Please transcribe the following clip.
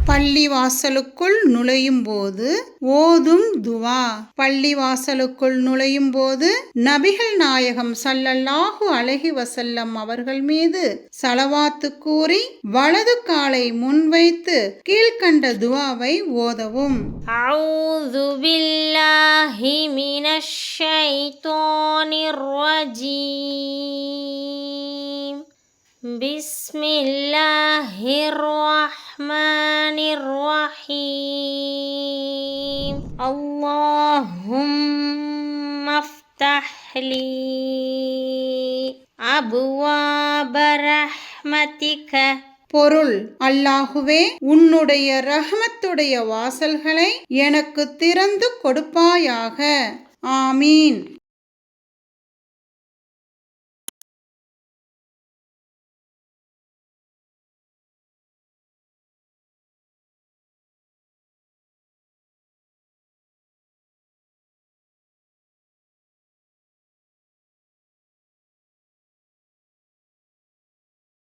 பள்ளிவாசலுக்குள் நுழையும் போது ஓதும் துவா. பள்ளிவாசலுக்குள் நுழையும் போது நபிகள் நாயகம் ஸல்லல்லாஹு அலைஹி வஸல்லம் அவர்கள் மீது ஸலவாத்து கூறி வலது காலை முன்வைத்து கீழ்க்கண்ட துவாவை ஓதவும். அஊது பில்லாஹி மினஷ் ஷைத்தானிர் ரஜீம். பிஸ்மில்லாஹிர் ரஹ்மானிர் ரஹீம். அல்லாஹும்ம ஃப்தஹ் லீ அப்வாப ரஹ்மதிக. பொருள்: அல்லாஹுவே, உன்னுடைய ரஹ்மத்துடைய வாசல்களை எனக்கு திறந்து கொடுப்பாயாக. ஆமீன்.